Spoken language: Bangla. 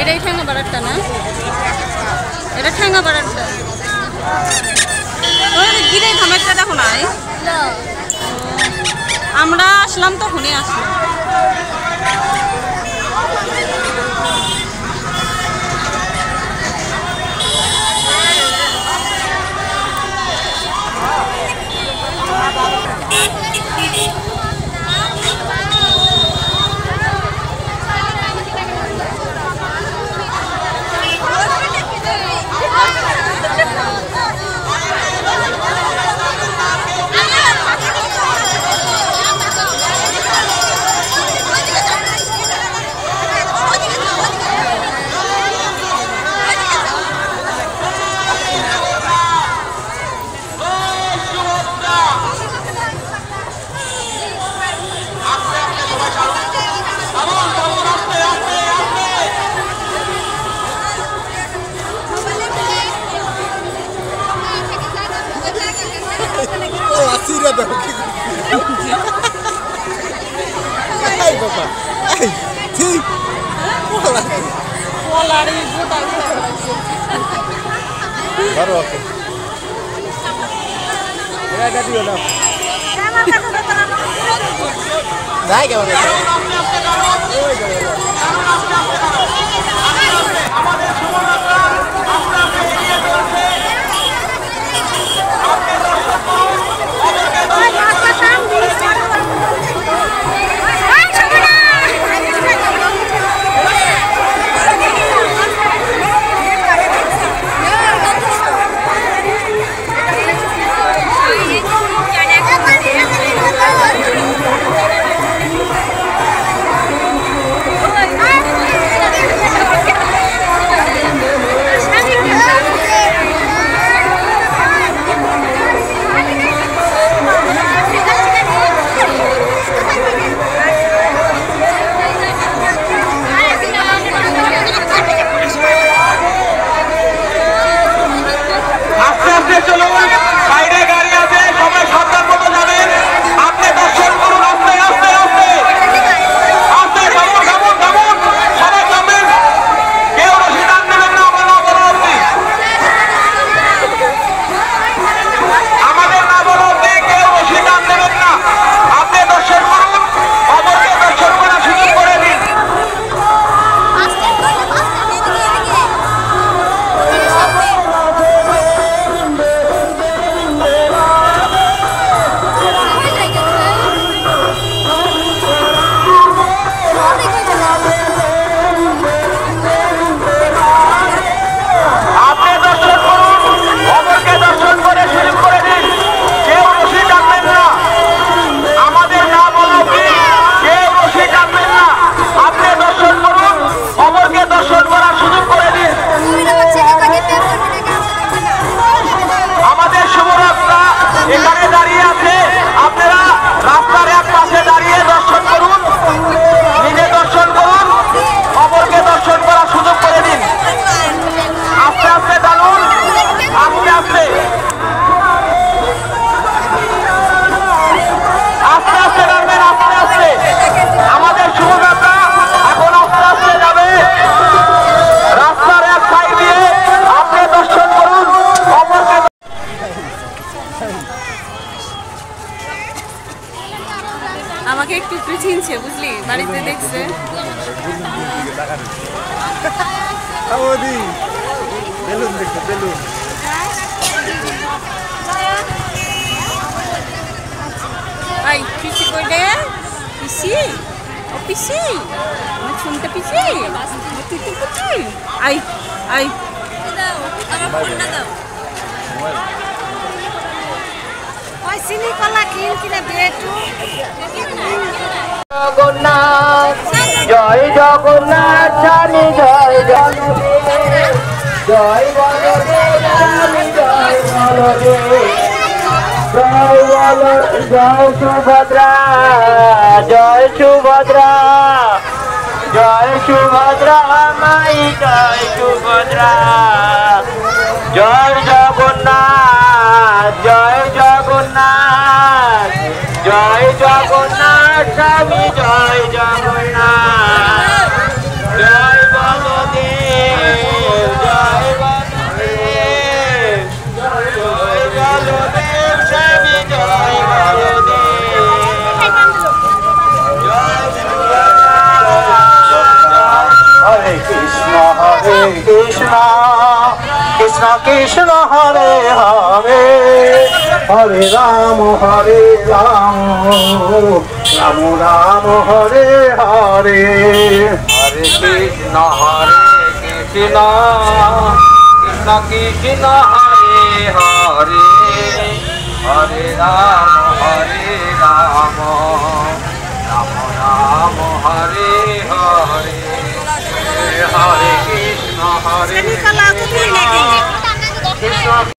এটাই ঠ্যাঙ্গা বাড়ারটা না, এটা ঠ্যাঙ্গা বাড়ারটা। গিরে ধামেরটা দেখো নাই, আমরা আসলাম তখনই আসলাম। আমাকে একটু একটু চিনছে বুঝলি, বাড়িতে দেখছে। আই পিসি কইলে পিসি, ও পিসি আমার শুনতে পিসি, তুই তো পিসি। আই আই দাও আমার ফোনটা দাও। ওই সিনি কলা কিন কিনে বেটু। জগন্নাথ জয় জগন্নাথ জানি জয় জগন্নাথ জয় বলদেব জানি জয় বলদেব জয় বল জয় সুভদ্রা জয় সুভদ্রা জয় সুভদ্রা মাই জয় সুভদ্রা জয় জগন্নাথ জয় জগন্নাথ জয় জগন্নাথ স্বামী জয় জগন্নাথ জয় Baladev Krishna Krishna Krishna Hare Hare Hare Ram Hare Ram Ram Ram Hare Hare Hare Krishna Krishna Krishna Hare Hare Hare Ram Ram Ram Hare Hare Hare Krishna Krishna